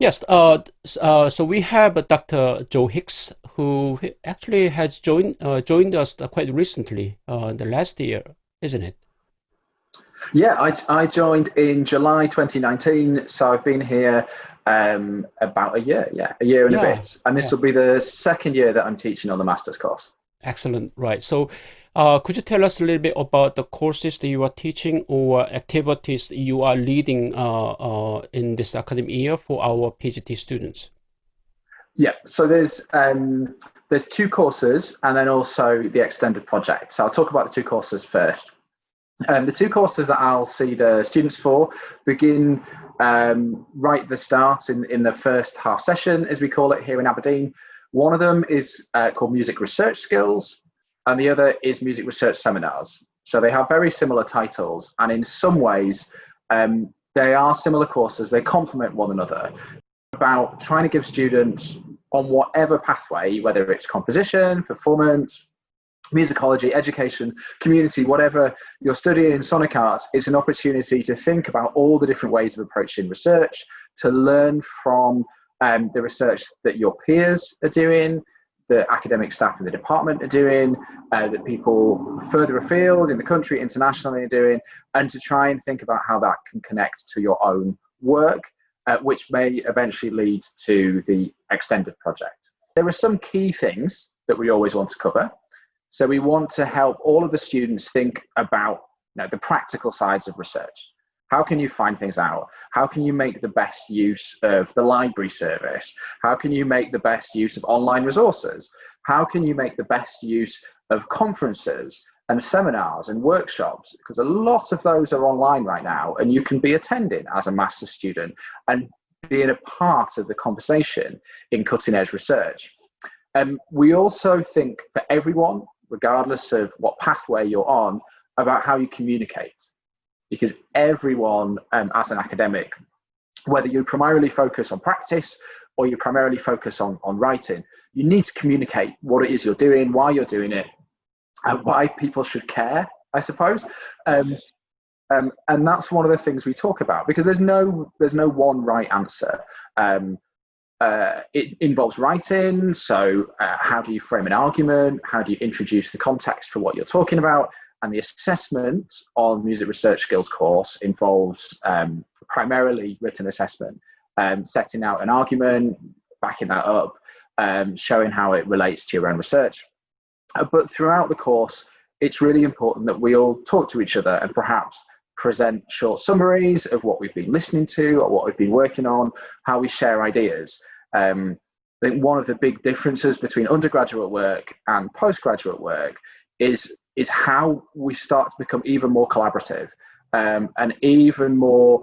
Yes, so we have Dr. Joe Hicks, who actually has joined us quite recently, the last year, isn't it? Yeah, I joined in July 2019, so I've been here about a year, yeah, a year and a Yeah, bit. And this yeah, will be the second year that I'm teaching on the master's course. excellent. Right. So, could you tell us a little bit about the courses that you are teaching or activities you are leading in this academic year for our PhD students? Yeah, so there's two courses and then also the extended project. So I'll talk about the two courses first. The two courses that I'll see the students for begin right at the start in the first half session, as we call it here in Aberdeen. One of them is called Music Research Skills, and the other is Music Research Seminars. So they have very similar titles, and in some ways, they are similar courses. They complement one another about trying to give students on whatever pathway, whether it's composition, performance, musicology, education, community, whatever you're studying in sonic arts, is an opportunity to think about all the different ways of approaching research, to learn from the research that your peers are doing, the academic staff in the department are doing, that people further afield in the country, internationally are doing, and to try and think about how that can connect to your own work, which may eventually lead to the extended project. There are some key things that we always want to cover. So we want to help all of the students think about the practical sides of research. How can you find things out? How can you make the best use of the library service? How can you make the best use of online resources? How can you make the best use of conferences and seminars and workshops? Because a lot of those are online right now, and you can be attending as a master's student and being a part of the conversation in cutting edge research. We also think for everyone, regardless of what pathway you're on, about how you communicate. Because everyone, as an academic, whether you primarily focus on practice or you primarily focus on writing, you need to communicate what it is you're doing, why you're doing it, and why people should care, I suppose. And that's one of the things we talk about, because there's no one right answer. It involves writing, so how do you frame an argument? How do you introduce the context for what you're talking about? And the assessment on Music Research Skills course involves primarily written assessment, setting out an argument, backing that up, showing how it relates to your own research. But throughout the course, it's really important that we all talk to each other and perhaps present short summaries of what we've been listening to or what we've been working on, how we share ideas. I think one of the big differences between undergraduate work and postgraduate work is how we start to become even more collaborative, and even more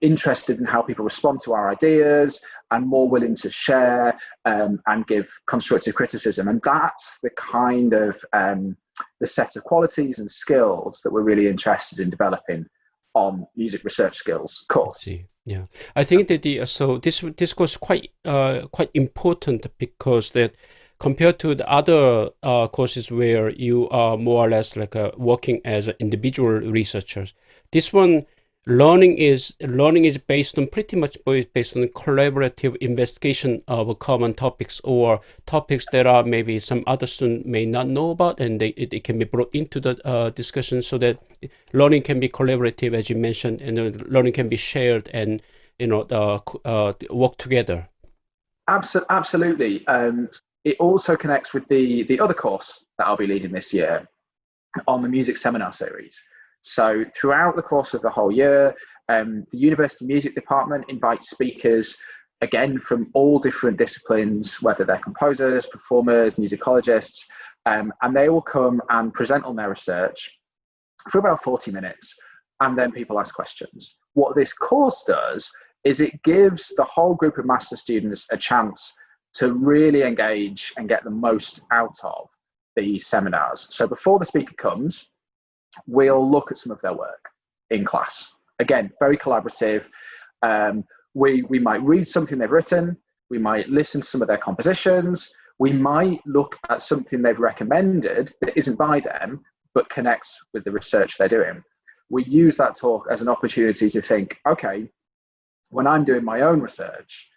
interested in how people respond to our ideas, and more willing to share and give constructive criticism. And that's the kind of the set of qualities and skills that we're really interested in developing on Music Research Skills I course. see. Yeah, I think that this was quite important because that compared to the other courses where you are more or less like working as individual researchers, this one learning is based on pretty much based on collaborative investigation of common topics or topics that are maybe some other student may not know about, and it can be brought into the discussion so that learning can be collaborative, as you mentioned, and learning can be shared and work together. Absolutely. It also connects with the other course that I'll be leading this year on the music seminar series. So throughout the course of the whole year, the University Music Department invites speakers, again, from all different disciplines, whether they're composers, performers, musicologists, and they will come and present on their research for about 40 minutes, and then people ask questions. What this course does is it gives the whole group of master students a chance to really engage and get the most out of these seminars. So before the speaker comes, we'll look at some of their work in class. Again, very collaborative. We might read something they've written, we might listen to some of their compositions, we might look at something they've recommended that isn't by them, but connects with the research they're doing. We use that talk as an opportunity to think, okay, when I'm doing my own research,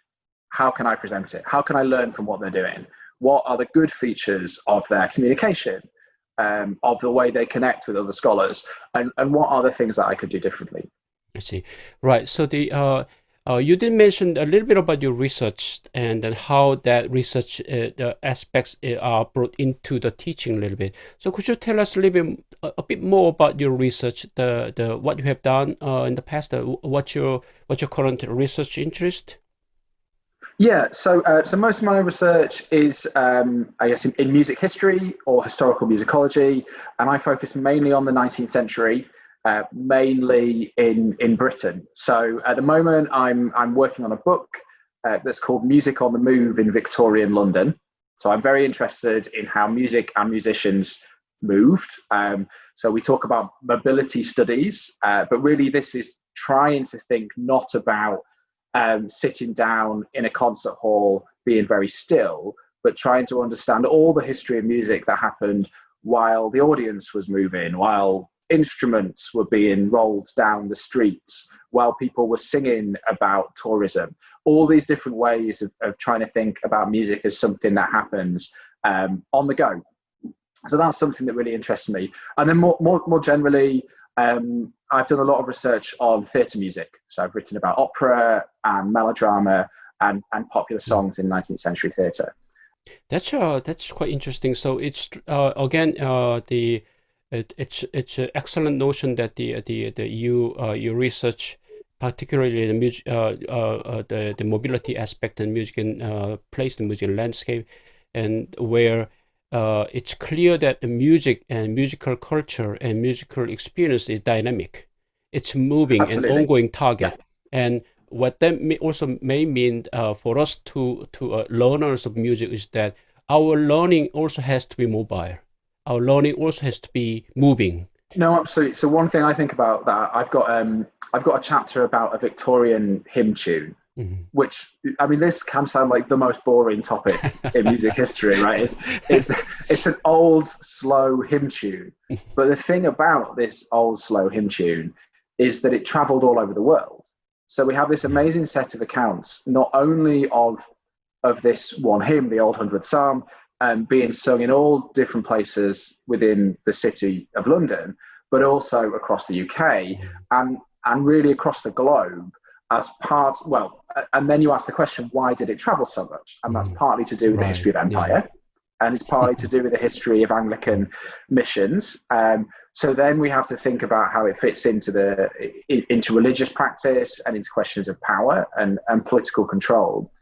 how can I present it? How can I learn from what they're doing? What are the good features of their communication, of the way they connect with other scholars, and what are the things that I could do differently? I see. Right. So you did mention a little bit about your research and then how that research the aspects are brought into the teaching a little bit. So could you tell us a little bit a bit more about your research, the what you have done in the past, what's your current research interest? Yeah, so most of my research is, I guess, in music history or historical musicology, and I focus mainly on the 19th century, mainly in Britain. So at the moment, I'm working on a book that's called Music on the Move in Victorian London. So I'm very interested in how music and musicians moved. So we talk about mobility studies, but really this is trying to think not about sitting down in a concert hall, being very still, but trying to understand all the history of music that happened while the audience was moving, while instruments were being rolled down the streets, while people were singing about tourism. All these different ways of trying to think about music as something that happens on the go. So that's something that really interests me. And then more generally, I've done a lot of research on theatre music. So I've written about opera and melodrama and popular songs in 19th century theatre. That's quite interesting. So it's again it's an excellent notion that you research particularly the mobility aspect and music and place the music landscape, and where it's clear that the music and musical culture and musical experience is dynamic. It's moving and Absolutely. ongoing Yeah. target. And what that also may mean for us to learners of music is that our learning also has to be mobile. Our learning also has to be moving. No, absolutely. So one thing I think about that, I've got a chapter about a Victorian hymn tune, Mhm. which, I mean, this can sound like the most boring topic in music history, right? It's an old, slow hymn tune. But the thing about this old, slow hymn tune is that it traveled all over the world. So we have this amazing set of accounts, not only of this one hymn, the Old Hundredth Psalm, being sung in all different places within the city of London, but also across the UK and really across the globe as part, well, and then you ask the question, why did it travel so much? And that's partly to do with the Right. history of empire, and it's partly to do with the history of Anglican missions. So then we have to think about how it fits into religious practice and into questions of power and political control.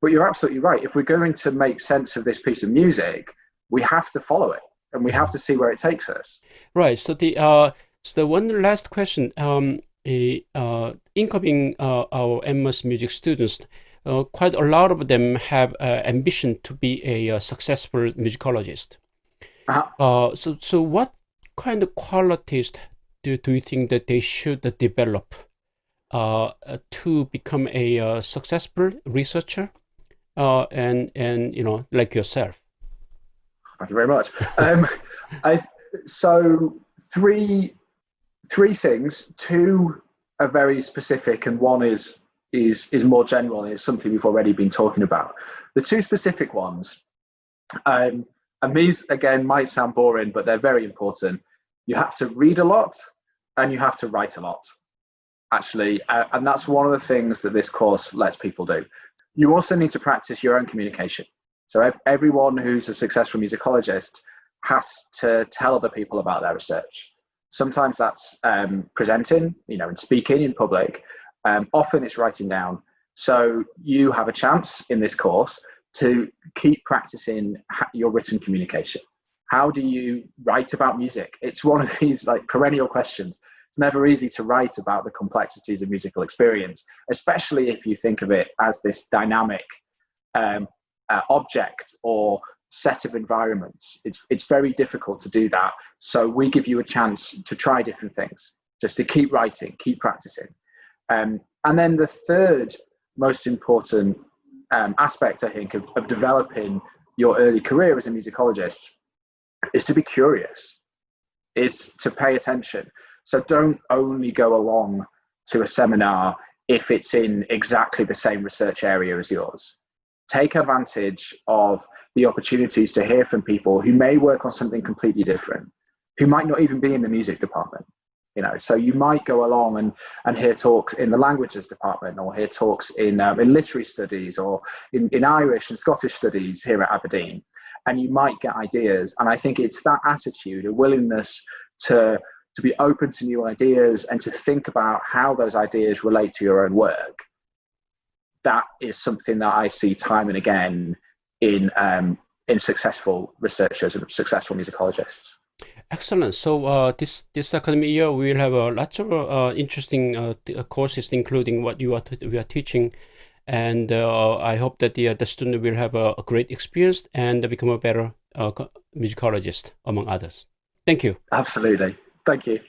But you're absolutely right. If we're going to make sense of this piece of music, we have to follow it and we have to see where it takes us. Right. So the one last question. Incoming our MMus music students, quite a lot of them have ambition to be a successful musicologist. So what kind of qualities do you think that they should develop to become a successful researcher and like yourself? Thank you very much. So three things. Two are very specific, and one is more general, and it's something we've already been talking about. The two specific ones, and these again might sound boring, but they're very important. You have to read a lot, and you have to write a lot, actually, and that's one of the things that this course lets people do. You also need to practice your own communication. So everyone who's a successful musicologist has to tell other people about their research. Sometimes that's presenting, and speaking in public. Often it's writing down. So you have a chance in this course to keep practicing your written communication. How do you write about music? It's one of these like perennial questions. It's never easy to write about the complexities of musical experience, especially if you think of it as this dynamic object or set of environments. It's very difficult to do that. So we give you a chance to try different things, just to keep writing, keep practicing. And then the third most important aspect, I think, of developing your early career as a musicologist is to be curious, is to pay attention. So don't only go along to a seminar if it's in exactly the same research area as yours. Take advantage of the opportunities to hear from people who may work on something completely different, who might not even be in the music department. So you might go along and hear talks in the languages department, or hear talks in literary studies, or in Irish and Scottish studies here at Aberdeen, and you might get ideas. And I think it's that attitude, a willingness to be open to new ideas and to think about how those ideas relate to your own work. That is something that I see time and again in successful researchers and successful musicologists. Excellent. So this academic year we will have lots of interesting courses, including what we are teaching, and I hope that the student will have a great experience and become a better musicologist, among others. Thank you. Absolutely. Thank you.